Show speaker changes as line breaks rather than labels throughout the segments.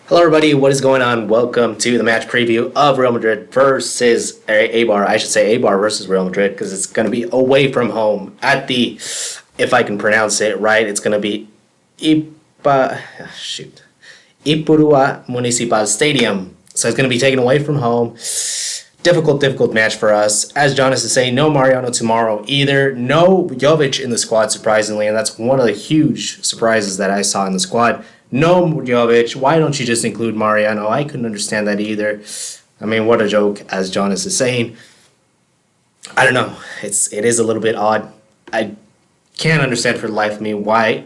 Hello, everybody. What is going on? Welcome to the match preview of Real Madrid versus Eibar. I should say Eibar versus Real Madrid because it's going to be away from home at the, if I can pronounce it right, it's going to be Ipurua Municipal Stadium. So it's going to be taken away from home. Difficult match for us. As Jonas is saying, no Mariano tomorrow either. No Jovic in the squad, surprisingly, and that's one of the huge surprises that I saw in the squad. No Jovic. Why don't you just include Mariano? I couldn't understand that either. I mean, what a joke, as Jonas is saying. I don't know. It is a little bit odd. I can't understand for the life of me why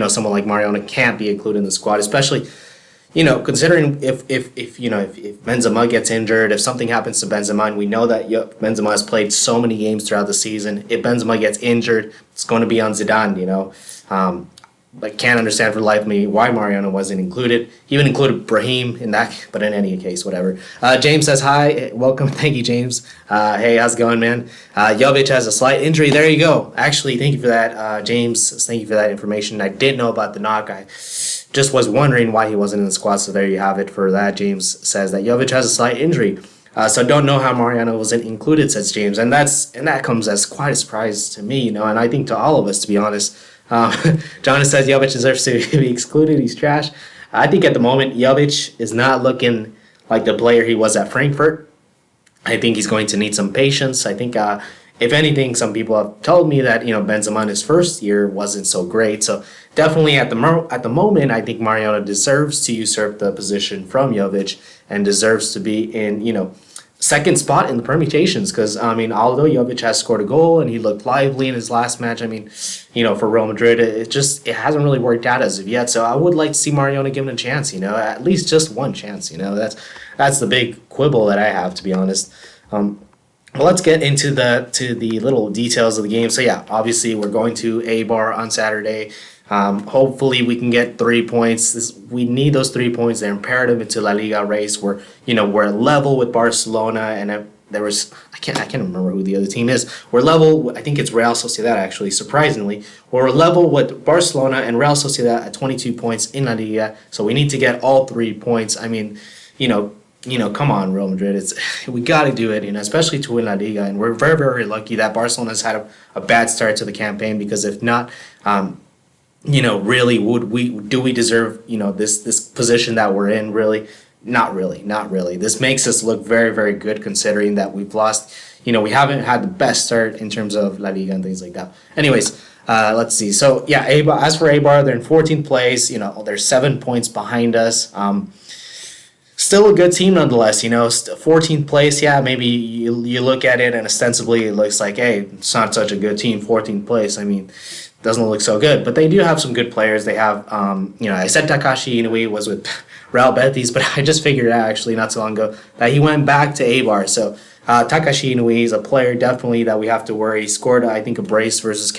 someone like Mariano can't be included in the squad, especially considering if Benzema gets injured, if something happens to Benzema, and we know that Benzema has played so many games throughout the season, if Benzema gets injured, it's going to be on Zidane, I can't understand for the life of me why Mariano wasn't included. He even included Brahim in that, but in any case, whatever. James says hi. Welcome. Thank you, James. Hey, how's it going, man? Jovic has a slight injury. There you go. Actually, thank you for that, James. Thank you for that information. I did know about the knock. I just was wondering why he wasn't in the squad, so there you have it for that. James says that Jovic has a slight injury. So don't know how Mariano wasn't included, says James. And that comes as quite a surprise to me, and I think to all of us, to be honest. Jonas says Jovic deserves to be excluded. He's trash. I think at the moment, Jovic is not looking like the player he was at Frankfurt. I think he's going to need some patience. I think, if anything, some people have told me that Benzema in his first year wasn't so great. So definitely at the moment, I think Mariano deserves to usurp the position from Jovic and deserves to be in second spot in the permutations, because although Jovic has scored a goal and he looked lively in his last match, for Real Madrid, it hasn't really worked out as of yet. So I would like to see Mariano given a chance, at least just one chance. That's the big quibble that I have, to be honest. Well, let's get into the little details of the game. So yeah, obviously we're going to Eibar on Saturday. Hopefully we can get 3 points. We need those 3 points. They're imperative into La Liga race. We're level with Barcelona, and there was I can't remember who the other team is. We're level. I think it's Real Sociedad, actually. Surprisingly, we're level with Barcelona and Real Sociedad at 22 points in La Liga. So we need to get all 3 points. Come on, Real Madrid. We got to do it, especially to win La Liga. And we're very, very lucky that Barcelona's had a bad start to the campaign, because if not, really, do we deserve, this position that we're in? Really, not really. This makes us look very, very good, considering that we've lost. We haven't had the best start in terms of La Liga and things like that. Anyways, let's see. So yeah, Eibar. As for Eibar, they're in 14th place. They're 7 points behind us. Still a good team nonetheless, 14th place, yeah, maybe you look at it and ostensibly it looks like, hey, it's not such a good team, 14th place. Doesn't look so good, but they do have some good players. They have, I said Takashi Inui was with Real Betis, but I just figured out actually not so long ago that he went back to Eibar. So Takashi Inui is a player definitely that we have to worry. He scored, I think, a brace versus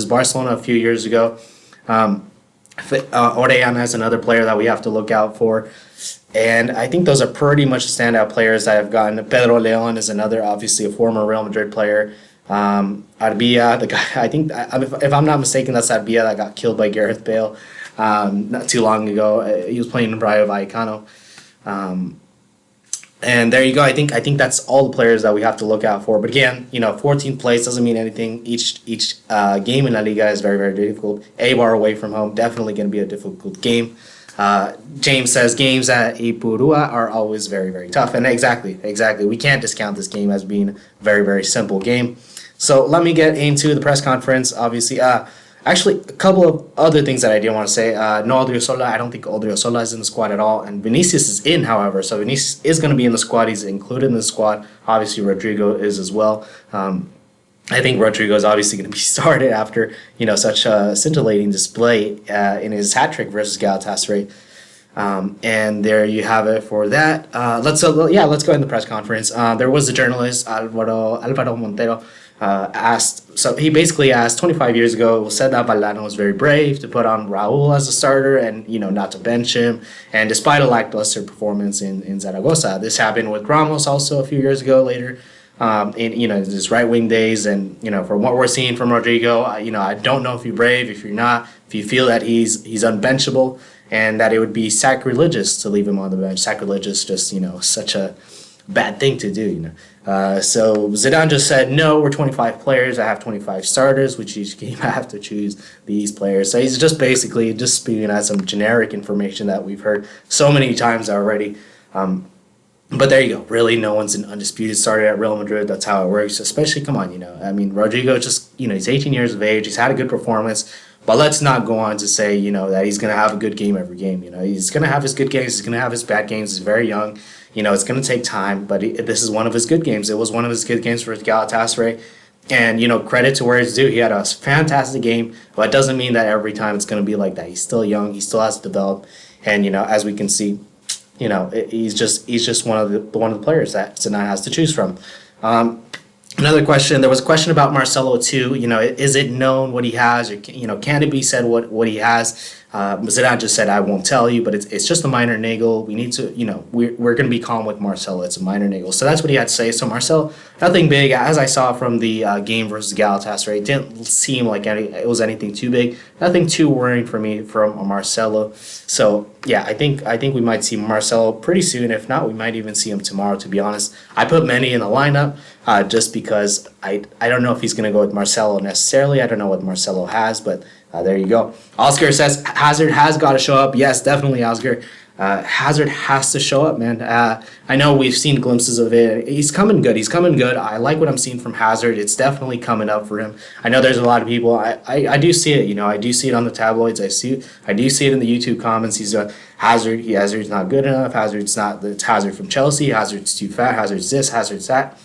Barcelona a few years ago. Orellana is another player that we have to look out for. And I think those are pretty much the standout players that I've gotten. Pedro Leon is another, obviously a former Real Madrid player. Arbia, the guy, I think, if I'm not mistaken, that's Arbia that got killed by Gareth Bale not too long ago. He was playing in Rayo Vallecano. And there you go. I think that's all the players that we have to look out for. But again, 14th place doesn't mean anything. Each game in La Liga is very, very difficult. Eibar away from home, definitely going to be a difficult game. James says games at Ipurua are always very, very tough. And exactly. We can't discount this game as being a very, very simple game. So let me get into the press conference. Obviously, actually, a couple of other things that I did want to say. No Odriozola. I don't think Odriozola is in the squad at all. And Vinicius is in, however. So Vinicius is going to be in the squad. He's included in the squad. Obviously, Rodrigo is as well. I think Rodrigo is obviously going to be started after such a scintillating display in his hat trick versus Galatasaray. And there you have it for that. Let's go in the press conference. There was a journalist, Alvaro Montero, asked. So he basically asked, 25 years ago, said that Valdano was very brave to put on Raul as a starter and not to bench him. And despite a lackluster performance in Zaragoza, this happened with Ramos also a few years ago later. In his right wing days, and from what we're seeing from Rodrigo, I don't know if you're brave, if you're not, if you feel that he's unbenchable, and that it would be sacrilegious to leave him on the bench. Sacrilegious, just such a bad thing to do. So Zidane just said, no, we're 25 players. I have 25 starters, which each game I have to choose these players. So he's just basically just spewing out some generic information that we've heard so many times already. But there you go. Really, no one's an undisputed starter at Real Madrid. That's how it works. Especially, come on, I mean, Rodrigo just, he's 18 years of age. He's had a good performance. But let's not go on to say, that he's going to have a good game every game. He's going to have his good games. He's going to have his bad games. He's very young. It's going to take time. But this is one of his good games. It was one of his good games for Galatasaray. And, credit to where it's due. He had a fantastic game. But it doesn't mean that every time it's going to be like that. He's still young. He still has to develop. And, as we can see, he's just one of the players that Zidane has to choose from. Another question. There was a question about Marcelo too. Is it known what he has, or can it be said what he has? Zidane just said, I won't tell you, but it's just a minor niggle. We need to, we're going to be calm with Marcelo. It's a minor niggle. So that's what he had to say. So Marcelo, nothing big. As I saw from the game versus Galatasaray, it didn't seem like it was anything too big. Nothing too worrying for me from Marcelo. So yeah, I think we might see Marcelo pretty soon. If not, we might even see him tomorrow. To be honest, I put Mendy in the lineup just because I don't know if he's going to go with Marcelo necessarily. I don't know what Marcelo has, but there you go. Oscar says Hazard has got to show up. Yes, definitely, Oscar. Hazard has to show up, man. I know we've seen glimpses of it. He's coming good. I like what I'm seeing from Hazard. It's definitely coming up for him. I know there's a lot of people. I do see it. I do see it on the tabloids. I do see it in the YouTube comments. He's Hazard's not good enough. It's Hazard from Chelsea. Hazard's too fat. Hazard's this. Hazard's that.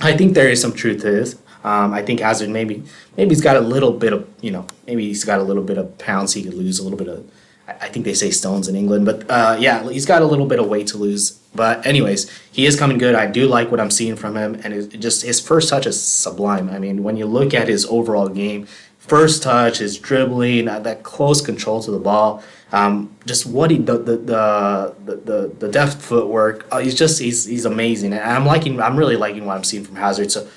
I think there is some truth to this. I think Hazard maybe he's got a little bit of maybe he's got a little bit of pounds he could lose, a little bit of, I think they say stones in England, but yeah, he's got a little bit of weight to lose. But anyways, he is coming good. I do like what I'm seeing from him, and his first touch is sublime. I mean, when you look at his overall game, first touch, his dribbling, that close control to the ball, just what the deft footwork. He's amazing, and I'm really liking what I'm seeing from Hazard. So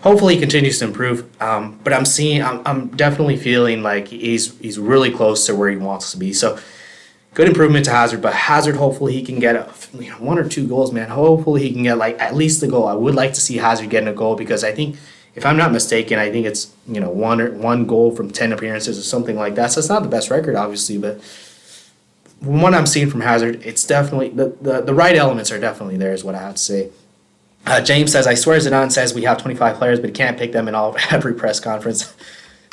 hopefully he continues to improve. But I'm definitely feeling like he's really close to where he wants to be. So good improvement to Hazard. But Hazard, hopefully he can get one or two goals, man. Hopefully he can get at least a goal. I would like to see Hazard getting a goal, because I think, if I'm not mistaken, I think it's one goal from 10 appearances or something like that. So it's not the best record, obviously, but from what I'm seeing from Hazard, it's definitely the right elements are definitely there, is what I have to say. James says, I swear Zidane says we have 25 players, but he can't pick them in every press conference.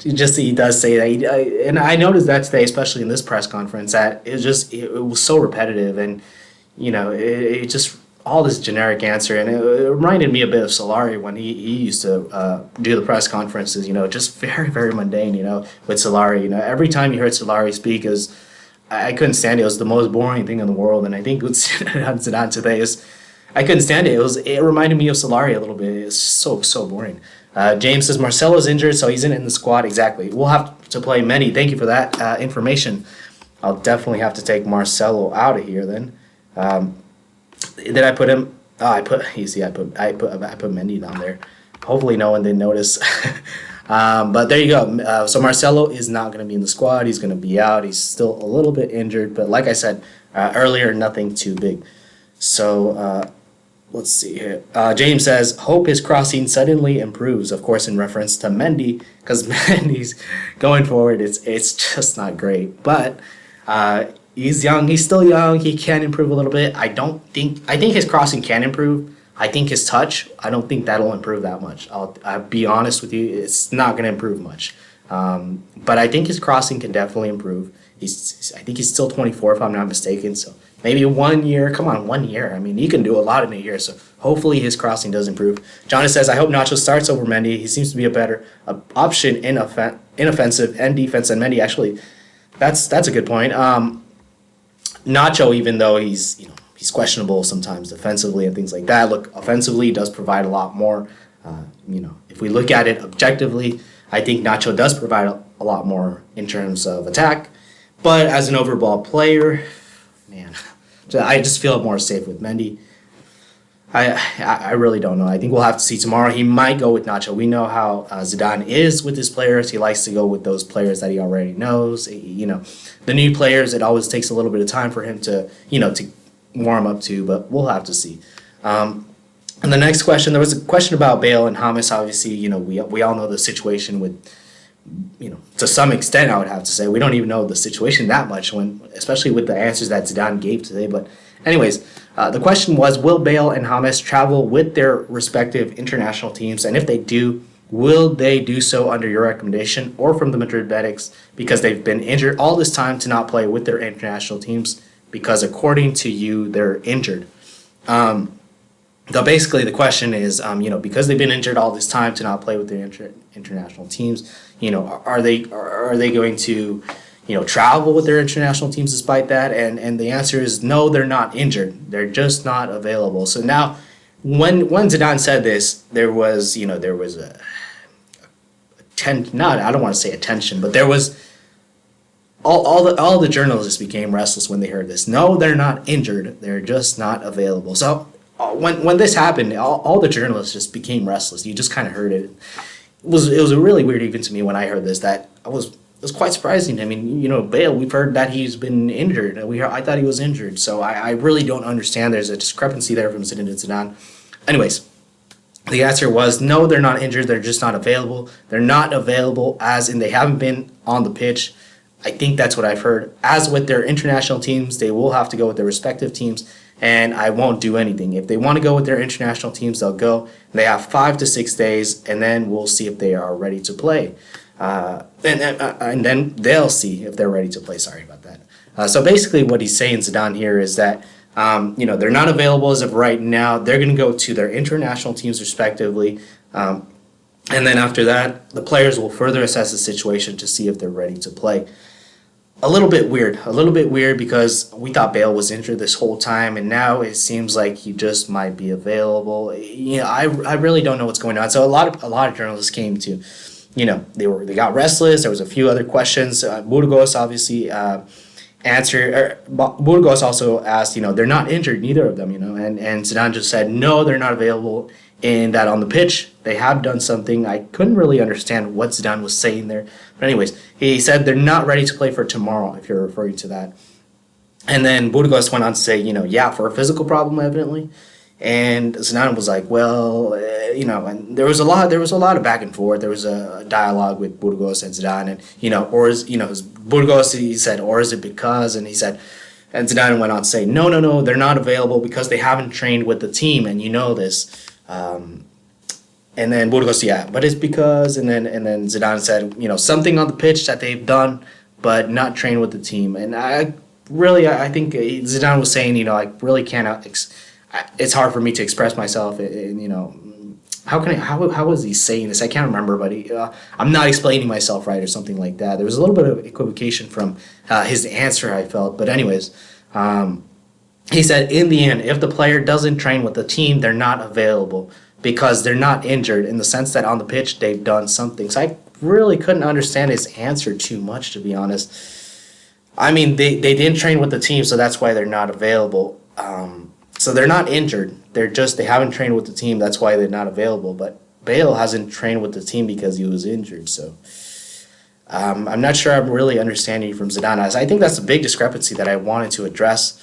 He does say that. And I noticed that today, especially in this press conference, that it was so repetitive, and it just all this generic answer, and it reminded me a bit of Solari when he used to do the press conferences. Just very, very mundane. With Solari, every time you heard Solari speak, I couldn't stand it. It was the most boring thing in the world, and I think with Zidane today I couldn't stand it. It reminded me of Solari a little bit. It's so boring. James says Marcelo's injured, so he's in the squad. Exactly. We'll have to play Mendy. Thank you for that information. I'll definitely have to take Marcelo out of here then. Did I put him? Oh, I put Mendy down there. Hopefully no one didn't notice. But there you go. So Marcelo is not going to be in the squad. He's going to be out. He's still a little bit injured, but like I said earlier, nothing too big. So let's see here. James says, hope his crossing suddenly improves. Of course, in reference to Mendy, because Mendy's going forward, it's just not great. But he's young. He's still young. He can improve a little bit. I think his crossing can improve. I think his touch, I don't think that'll improve that much. I'll be honest with you. It's not going to improve much. But I think his crossing can definitely improve. I think he's still 24, if I'm not mistaken. So maybe 1 year. Come on, 1 year. I mean, he can do a lot in a year. So hopefully his crossing does improve. Jonas says, I hope Nacho starts over Mendy. He seems to be a better option in offensive and defense than Mendy. Actually, that's a good point. Nacho, even though he's questionable sometimes defensively and things like that, look, offensively he does provide a lot more. If we look at it objectively, I think Nacho does provide a lot more in terms of attack. But as an overall player, man, I just feel more safe with Mendy. I really don't know. I think we'll have to see tomorrow. He might go with Nacho. We know how Zidane is with his players. He likes to go with those players that he already knows. The new players, it always takes a little bit of time for him to warm up to. But we'll have to see. And the next question, there was a question about Bale and James. Obviously, we all know the situation with, to some extent, I would have to say. We don't even know the situation that much, especially with the answers that Zidane gave today. But anyways, the question was, will Bale and James travel with their respective international teams? And if they do, will they do so under your recommendation or from the Madrid medics because they've been injured all this time to not play with their international teams because according to you, they're injured? So basically, the question is, because they've been injured all this time to not play with their international teams, are they going to, travel with their international teams despite that? And the answer is no, they're not injured. They're just not available. So now, when Zidane said this, there was a I don't want to say attention, but there was all the journalists became restless when they heard this. No, they're not injured. They're just not available. So when this happened, all the journalists just became restless. You just kind of heard it. It was really weird even to me when I heard this. That it was quite surprising. I mean, Bale, we've heard that he's been injured. I thought he was injured. So I really don't understand. There's a discrepancy there from Zinedine Zidane. Anyways, the answer was no, they're not injured. They're just not available. They're not available as in they haven't been on the pitch. I think that's what I've heard. As with their international teams, they will have to go with their respective teams. And I won't do anything. If they want to go with their international teams, they'll go. They have 5 to 6 days, and then we'll see if they are ready to play. And then they'll see if they're ready to play. Sorry about that. So basically what he's saying, Zidane, here is that, they're not available as of right now. They're going to go to their international teams respectively. And then after that, the players will further assess the situation to see if they're ready to play. A little bit weird because we thought Bale was injured this whole time, and now it seems like he just might be available. I really don't know what's going on. So a lot of journalists came to, they got restless. There was a few other questions. Burgos obviously answered. Burgos also asked, they're not injured, neither of them, and Zidane just said no, they're not available. And that on the pitch, they have done something. I couldn't really understand what Zidane was saying there. But anyways, he said they're not ready to play for tomorrow, if you're referring to that. And then Burgos went on to say, for a physical problem, evidently. And Zidane was like, well, and there was a lot of back and forth. There was a dialogue with Burgos and Zidane, and, Burgos, he said, or is it because? And he said, and Zidane went on to say, no, they're not available because they haven't trained with the team, and you know this. And then Burgos, but it's because, and then Zidane said, something on the pitch that they've done, but not trained with the team. And I think Zidane was saying, I really cannot, it's hard for me to express myself, and, how was he saying this? I can't remember, but I'm not explaining myself right or something like that. There was a little bit of equivocation from his answer, I felt. But anyways, he said, in the end, if the player doesn't train with the team, they're not available because they're not injured in the sense that on the pitch they've done something. So I really couldn't understand his answer too much, to be honest. I mean, they didn't train with the team, so that's why they're not available. So they're not injured. They haven't trained with the team. That's why they're not available. But Bale hasn't trained with the team because he was injured. So I'm not sure I'm really understanding from Zidane. I think that's a big discrepancy that I wanted to address.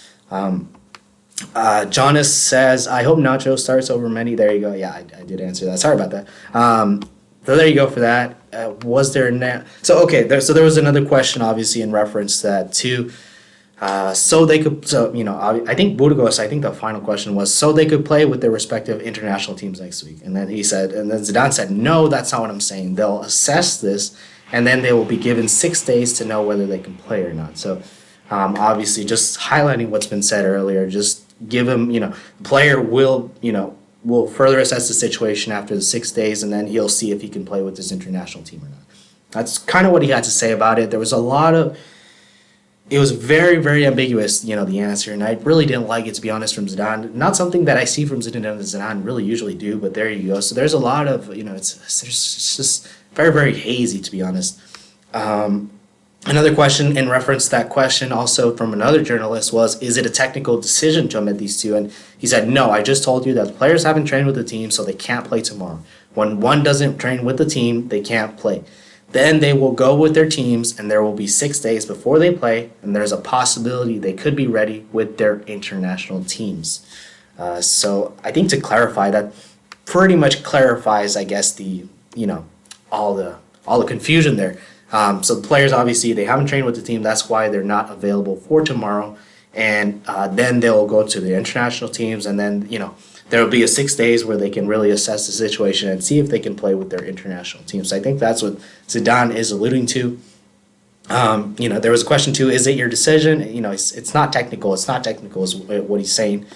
Jonas says, I hope Nacho starts over Mendy. There you go. Yeah, I did answer that. Sorry about that. So there you go for that. Was there there was another question, obviously, in reference to that too. I think Burgos, the final question was, so they could play with their respective international teams next week. And then Zidane said, no, that's not what I'm saying. They'll assess this, and then they will be given 6 days to know whether they can play or not. So obviously just highlighting what's been said earlier, just give him, player will further assess the situation after the 6 days, and then he'll see if he can play with his international team or not. That's kind of what he had to say about it. There was it was very, very ambiguous, the answer, and I really didn't like it, to be honest, from Zidane. Not something that I see from Zidane really usually do, but there you go. So there's a lot of, it's just very, very hazy, to be honest. Another question in reference to that question, also from another journalist, was, is it a technical decision to omit these two? And he said, no, I just told you that the players haven't trained with the team, so they can't play tomorrow. When one doesn't train with the team, they can't play. Then they will go with their teams, and there will be 6 days before they play, and there's a possibility they could be ready with their international teams. So I think to clarify, that pretty much clarifies, I guess, the all the confusion there. So the players, obviously, they haven't trained with the team. That's why they're not available for tomorrow. And then they'll go to the international teams, and then there will be a 6 days where they can really assess the situation and see if they can play with their international teams. So I think that's what Zidane is alluding to. There was a question too: is it your decision? It's not technical. It's not technical is what he's saying.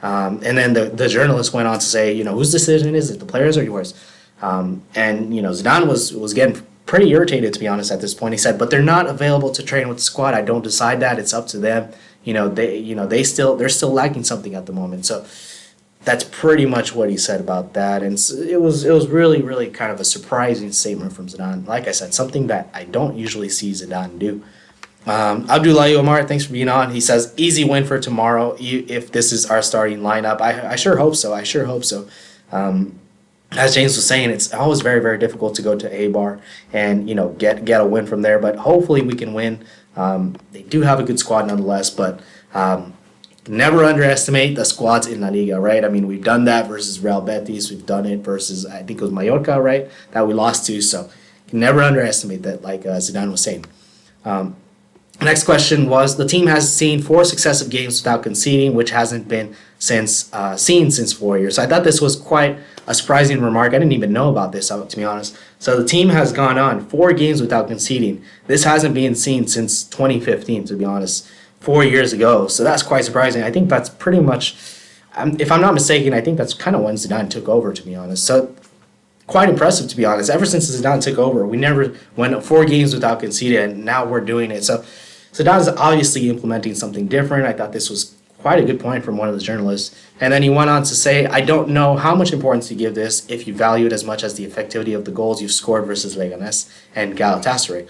And then the journalist went on to say, whose decision is it, the players or yours? Zidane was getting pretty irritated, to be honest, at this point. He said, but they're not available to train with the squad. I don't decide that. It's up to them. They're still lacking something at the moment. So that's pretty much what he said about that. And it was really, really kind of a surprising statement from Zidane. Like I said, something that I don't usually see Zidane do. Abdullahi Omar, thanks for being on. He says, easy win for tomorrow if this is our starting lineup. I sure hope so. I sure hope so. As James was saying, it's always very, very difficult to go to Eibar and get a win from there. But hopefully we can win. They do have a good squad nonetheless, but never underestimate the squads in La Liga, right? I mean, we've done that versus Real Betis. We've done it versus, I think it was Mallorca, right, that we lost to. So never underestimate that, like Zidane was saying. Next question was, the team has seen 4 successive games without conceding, which hasn't been seen since 4 years. So I thought this was quite a surprising remark. I didn't even know about this, to be honest. So the team has gone on 4 games without conceding. This hasn't been seen since 2015, to be honest, 4 years ago. So that's quite surprising. I think that's pretty much, if I'm not mistaken, I think that's kind of when Zidane took over, to be honest. So quite impressive, to be honest. Ever since Zidane took over, we never went 4 games without conceding, and now we're doing it. So Zidane's obviously implementing something different. I thought this was quite a good point from one of the journalists. And then he went on to say, I don't know how much importance you give this if you value it as much as the effectivity of the goals you've scored versus Leganes and Galatasaray.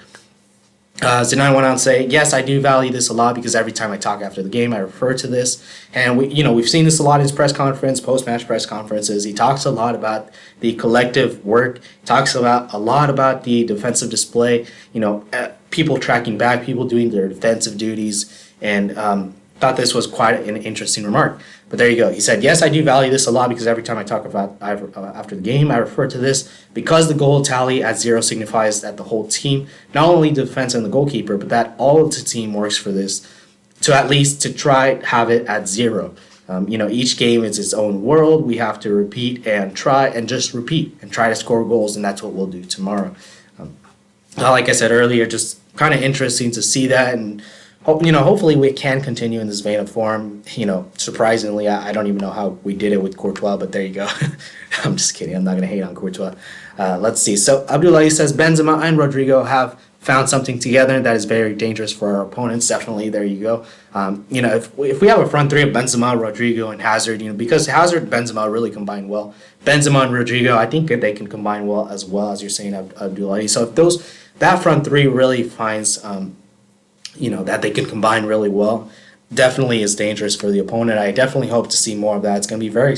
Zidane went on to say, yes, I do value this a lot because every time I talk after the game, I refer to this. And we've seen this a lot in his press conference, post-match press conferences. He talks a lot about the collective work. He talks a lot about the defensive display, people tracking back, people doing their defensive duties, and thought this was quite an interesting remark. But there you go. He said, yes, I do value this a lot because every time I talk about after the game, I refer to this because the goal tally at 0 signifies that the whole team, not only the defense and the goalkeeper, but that all of the team works for this to at least to try have it at 0. Each game is its own world. We have to repeat and try and just repeat and try to score goals, and that's what we'll do tomorrow. Like I said earlier, just kind of interesting to see that, and hopefully we can continue in this vein of form. Surprisingly, I don't even know how we did it with Courtois, but there you go. I'm just kidding. I'm not going to hate on Courtois. Let's see. So Abdullahi says, Benzema and Rodrigo have found something together that is very dangerous for our opponents. Definitely, there you go. If we have a front three of Benzema, Rodrigo, and Hazard, because Hazard and Benzema really combine well. Benzema and Rodrigo, I think they can combine well, as you're saying, Abdullahi. So if that front three really finds that they can combine really well, definitely is dangerous for the opponent. I definitely hope to see more of that. It's going to be very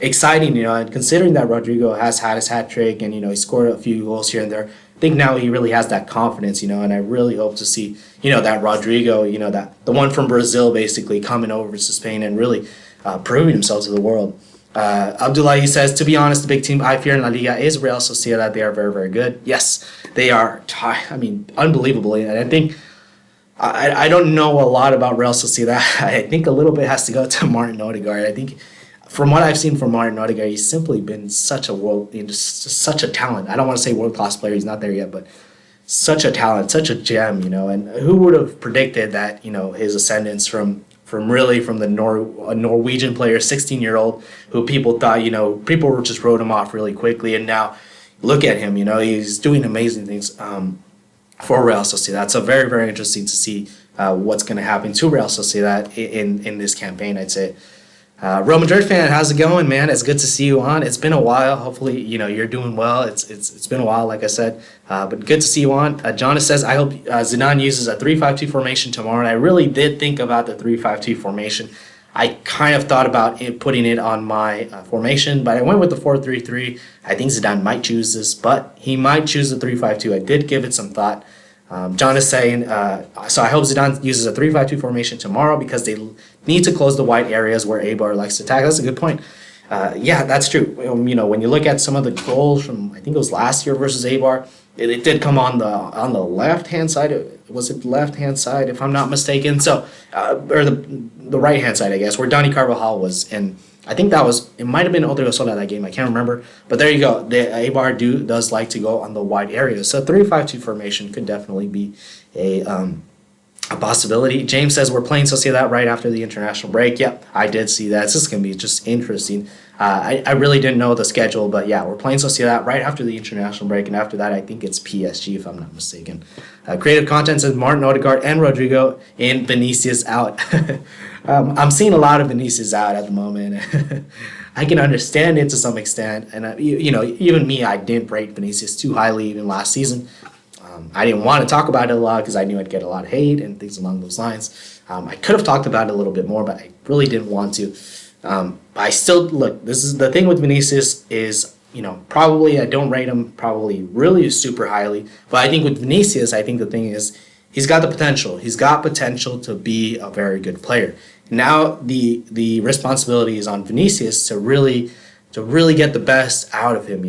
exciting, and considering that Rodrigo has had his hat trick and, he scored a few goals here and there, I think now he really has that confidence, and I really hope to see, that Rodrigo, that the one from Brazil basically coming over to Spain and really proving himself to the world. Abdullahi says, to be honest, the big team I fear in La Liga is Real Sociedad. They are very, very good. Yes, they are, unbelievably, and I think I don't know a lot about Real Sociedad. I think a little bit has to go to Martin Odegaard. I think from what I've seen from Martin Odegaard, he's simply been such a just such a talent. I don't want to say world-class player. He's not there yet, but such a talent, such a gem, And who would have predicted that, his ascendance from the Norwegian player, 16-year-old, who people thought, people just wrote him off really quickly, and now look at him, he's doing amazing things. For Real Sociedad. So very, very interesting to see what's going to happen to Real Sociedad in this campaign, I'd say. Real Madrid fan, how's it going, man? It's good to see you on. It's been a while. Hopefully, you're doing well. It's been a while, like I said, but good to see you on. Jonas says, I hope Zidane uses a 3-5-2 formation tomorrow. And I really did think about the 3-5-2 formation. I kind of thought about putting it on my formation, but I went with the 4-3-3. I think Zidane might choose this, but he might choose the 3-5-2. I did give it some thought. John is saying, so I hope Zidane uses a 3-5-2 formation tomorrow because they need to close the wide areas where Eibar likes to attack. That's a good point. Yeah, that's true. When you look at some of the goals from, I think it was last year versus Eibar, it did come on the left hand side. Was it left hand side, if I'm not mistaken? So, or the right hand side, I guess, where Donny Carvajal was in. I think it might have been Odriozola that game. I can't remember. But there you go. The Eibar does like to go on the wide areas. So 3-5-2 formation could definitely be a possibility. James says we're playing Sociedad right after the international break. Yep, I did see that. It's just going to be just interesting. I really didn't know the schedule, but yeah, we're playing Sociedad right after the international break, and after that, I think it's PSG, if I'm not mistaken. Creative Content says Martin Odegaard and Rodrigo in, Vinicius out. I'm seeing a lot of Vinicius out at the moment. I can understand it to some extent, and even me, I didn't rate Vinicius too highly even last season. I didn't want to talk about it a lot because I knew I'd get a lot of hate and things along those lines. I could have talked about it a little bit more, but I really didn't want to. I still look. This is the thing with Vinicius is probably I don't rate him probably really super highly, but I think with Vinicius, I think the thing is he's got the potential. He's got potential to be a very good player. Now the responsibility is on Vinicius to really get the best out of him.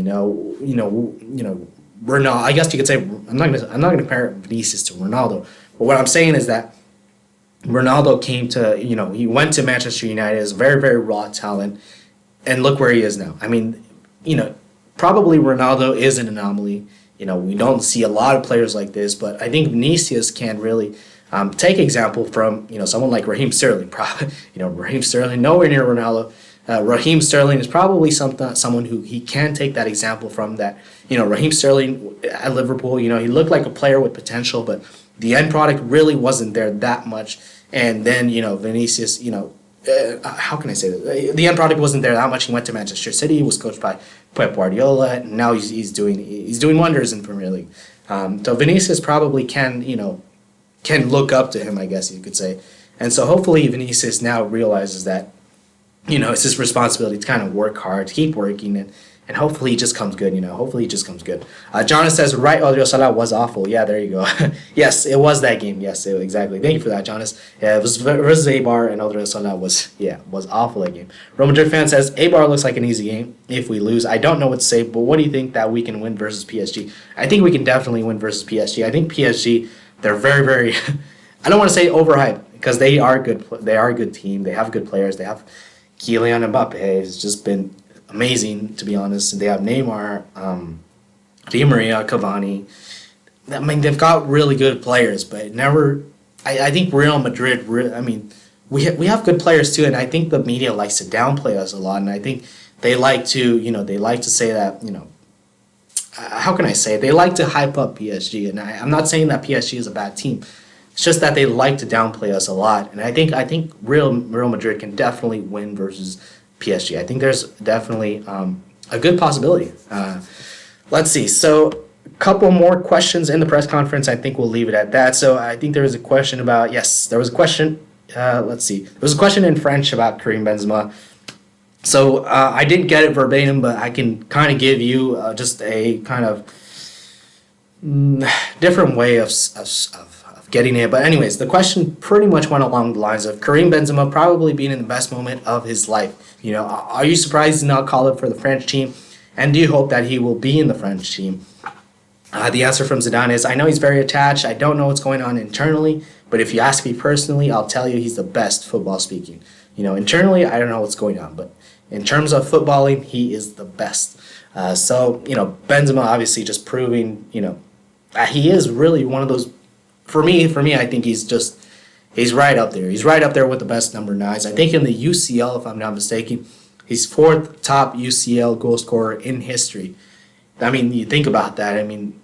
Ronaldo. I guess you could say I'm not gonna compare Vinicius to Ronaldo, but what I'm saying is that Ronaldo came to he went to Manchester United as a very, very raw talent, and look where he is now. I mean, probably Ronaldo is an anomaly. We don't see a lot of players like this, but I think Vinicius can really take example from someone like Raheem Sterling. Raheem Sterling nowhere near Ronaldo. Raheem Sterling is probably someone who he can take that example from. That Raheem Sterling at Liverpool, he looked like a player with potential, but the end product really wasn't there that much. And then Vinicius, how can I say that? The end product wasn't there that much. He went to Manchester City. He was coached by Pep Guardiola, and now he's doing wonders in Premier League. So Vinicius probably can look up to him, I guess you could say. And so hopefully Vinicius now realizes that it's his responsibility to kind of work hard, to keep working, and hopefully it just comes good, Hopefully it just comes good. Jonas says, right, Odriozola was awful. Yeah, there you go. Yes, it was that game. Yes, exactly. Thank you for that, Jonas. Yeah, it was versus Eibar, and Odriozola was awful that game. Real Madrid fan says, Eibar looks like an easy game if we lose. I don't know what to say, but what do you think that we can win versus PSG? I think we can definitely win versus PSG. I think PSG, they're very, very, I don't want to say overhyped, because they are good. They are a good team. They have good players. They have Kylian Mbappe has just been amazing, to be honest. They have Neymar, Di Maria, Cavani. I mean, they've got really good players, but never. I think Real Madrid. We have good players too, and I think the media likes to downplay us a lot, and I think they like to say that how can I say it? They like to hype up PSG, and I'm not saying that PSG is a bad team. It's just that they like to downplay us a lot, and I think Real Madrid can definitely win versus PSG. I think there's definitely a good possibility. Let's see. So a couple more questions in the press conference. I think we'll leave it at that. So I think there was a question about, yes, there was a question. Let's see. There was a question in French about Karim Benzema. So I didn't get it verbatim, but I can kind of give you just a kind of different way of getting it. But anyways, the question pretty much went along the lines of Karim Benzema probably being in the best moment of his life. Are you surprised he's not called up for the French team? And do you hope that he will be in the French team? The answer from Zidane is, I know he's very attached. I don't know what's going on internally, but if you ask me personally, I'll tell you he's the best, football speaking. Internally, I don't know what's going on, but in terms of footballing, he is the best. So Benzema obviously just proving, he is really one of those. For me, I think he's right up there. He's right up there with the best number 9s. I think in the UCL, if I'm not mistaken, he's 4th top UCL goal scorer in history. I mean, you think about that. I mean,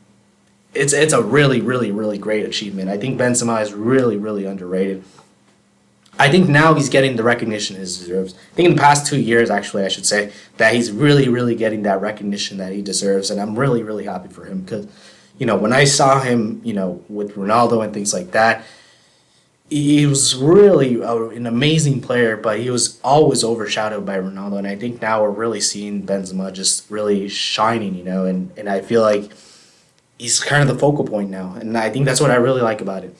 it's a really, really, really great achievement. I think Benzema is really, really underrated. I think now he's getting the recognition he deserves. I think in the past 2 years, actually, I should say, that he's really, really getting that recognition that he deserves. And I'm really, really happy for him because, when I saw him, with Ronaldo and things like that, he was really an amazing player, but he was always overshadowed by Ronaldo. And I think now we're really seeing Benzema just really shining, and I feel like he's kind of the focal point now. And I think that's what I really like about it.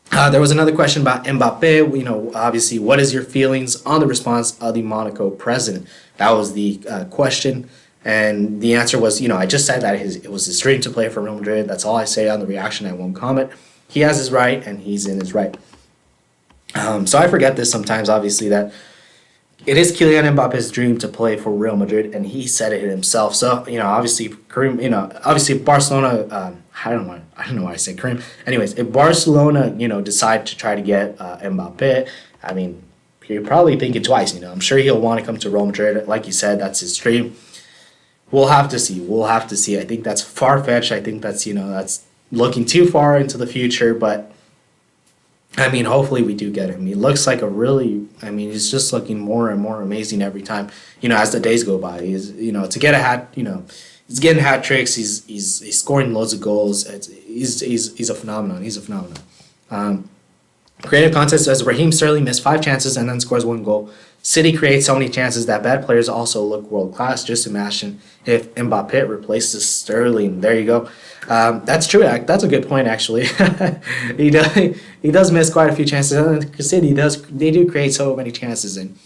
There was another question about Mbappe. Obviously, what is your feelings on the response of the Monaco president? That was the question. And the answer was, I just said that it was his dream to play for Real Madrid. That's all I say on the reaction. I won't comment. He has his right, and he's in his right. So I forget this sometimes, obviously, that it is Kylian Mbappe's dream to play for Real Madrid, and he said it himself. So obviously, Karim, obviously Barcelona. I don't know why I say Karim. Anyways, if Barcelona, decide to try to get Mbappe, I mean, he'll probably think it twice. I'm sure he'll want to come to Real Madrid. Like you said, that's his dream. We'll have to see. I think that's far fetched. I think that's looking too far into the future, but. I mean, hopefully we do get him. He looks like he's just looking more and more amazing every time, as the days go by. To get a hat, he's getting hat tricks. He's scoring loads of goals. He's a phenomenon. He's a phenomenon. Creative Contest says Raheem Sterling missed 5 chances and then scores 1 goal. City creates so many chances that bad players also look world class. Just imagine if Mbappe replaces Sterling. There you go. That's true. That's a good point, actually. He does miss quite a few chances. City they do create so many chances, and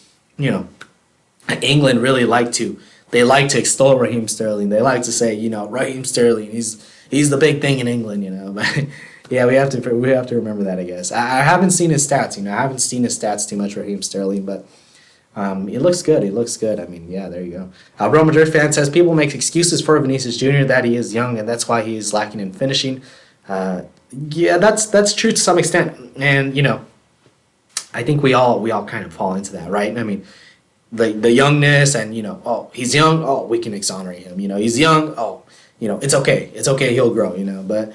England really like to extol Raheem Sterling. They like to say Raheem Sterling he's the big thing in England. But yeah, we have to remember that, I guess. I haven't seen his stats. I haven't seen his stats too much, Raheem Sterling, but. It looks good. I mean, yeah, there you go. Real Madrid fan says people make excuses for Vinicius Jr. that he is young and that's why he is lacking in finishing. Yeah, that's true to some extent, and I think we all kind of fall into that, right? I mean, the youngness and he's young. Oh, we can exonerate him. He's young. Oh, it's okay. It's okay. He'll grow. But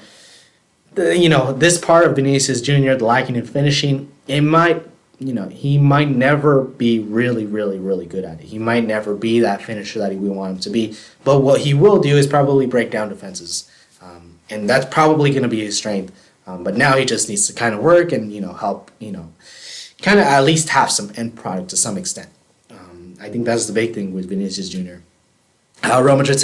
this part of Vinicius Jr. the lacking in finishing, it might. He might never be really, really, really good at it. He might never be that finisher that we want him to be. But what he will do is probably break down defenses. And that's probably going to be his strength. But now he just needs to kind of work and, help, kind of at least have some end product to some extent. I think that's the big thing with Vinicius Jr. Real Madrid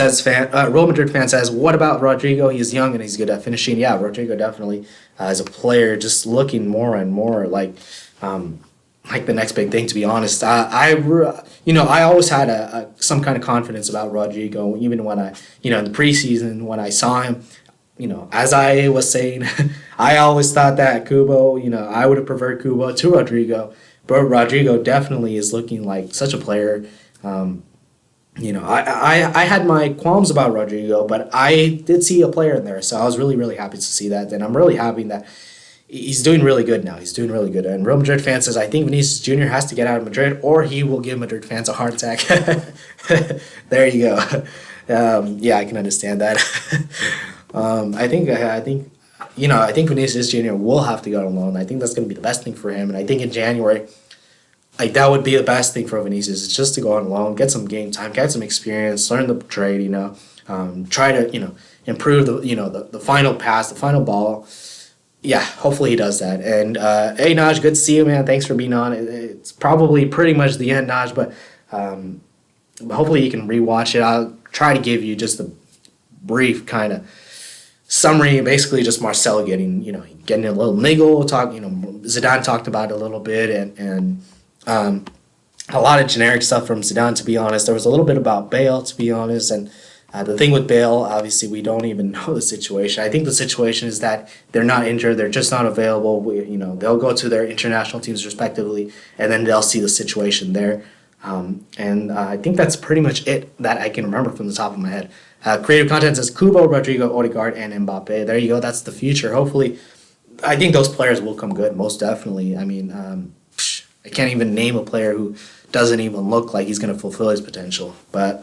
fan says, what about Rodrigo? He's young and he's good at finishing. Yeah, Rodrigo definitely as a player just looking more and more like the next big thing, to be honest. I always had some kind of confidence about Rodrigo, even when I, in the preseason, when I saw him, as I was saying, I always thought that Kubo, I would have preferred Kubo to Rodrigo, but Rodrigo definitely is looking like such a player. I had my qualms about Rodrigo, but I did see a player in there, so I was really, really happy to see that, and I'm really happy that he's doing really good now. He's doing really good. And Real Madrid fan says, I think Vinicius Jr. has to get out of Madrid or he will give Madrid fans a heart attack. There you go. Yeah, I can understand that. I think Vinicius Jr. will have to go on loan. I think that's going to be the best thing for him. And I think in January, that would be the best thing for Vinicius. It's just to go on loan, get some game time, get some experience, learn the trade, try to, improve the final pass, the final ball. Yeah, hopefully he does that. And hey, Naj, good to see you, man. Thanks for being on. It's probably pretty much the end, Naj, but hopefully you can rewatch it. I'll try to give you just a brief kind of summary. Basically, just Marcelo getting a little niggle. Zidane talked about it a little bit, and a lot of generic stuff from Zidane. To be honest, there was a little bit about Bale. To be honest, and. The thing with Bale, obviously, we don't even know the situation. I think the situation is that they're not injured; they're just not available. They'll go to their international teams respectively, and then they'll see the situation there. And I think that's pretty much it that I can remember from the top of my head. Creative Content says Kubo, Rodrigo, Odegaard, and Mbappe. There you go. That's the future. Hopefully, I think those players will come good. Most definitely. I mean, I can't even name a player who doesn't even look like he's going to fulfill his potential. But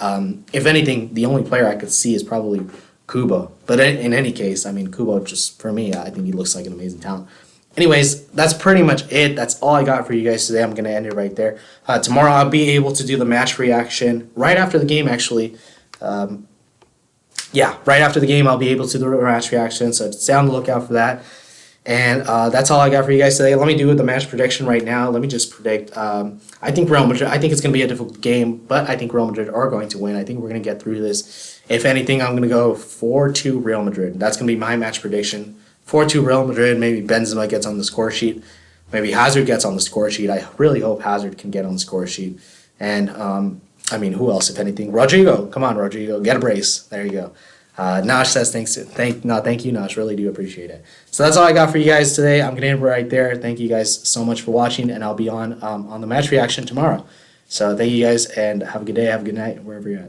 if anything, the only player I could see is probably Kubo. But in any case, I mean, Kubo, just for me, I think he looks like an amazing talent. Anyways, that's pretty much it. That's all I got for you guys today. I'm going to end it right there. Tomorrow I'll be able to do the match reaction right after the game, actually. Yeah, right after the game I'll be able to do the match reaction, so stay on the lookout for that. And that's all I got for you guys today. Let me do the match prediction right now. Let me just predict. I think Real Madrid. I think it's going to be a difficult game, but I think Real Madrid are going to win. I think we're going to get through this. If anything, I'm going to go 4-2 Real Madrid. That's going to be my match prediction. 4-2 Real Madrid. Maybe Benzema gets on the score sheet. Maybe Hazard gets on the score sheet. I really hope Hazard can get on the score sheet. And I mean, who else? If anything, Rodrigo. Come on, Rodrigo, get a brace. There you go. Nosh says thank you, Nosh. Really do appreciate it. So that's all I got for you guys today. I'm gonna end it right there. Thank you guys so much for watching, and I'll be on the match reaction tomorrow. So thank you guys, and have a good day, have a good night, wherever you're at.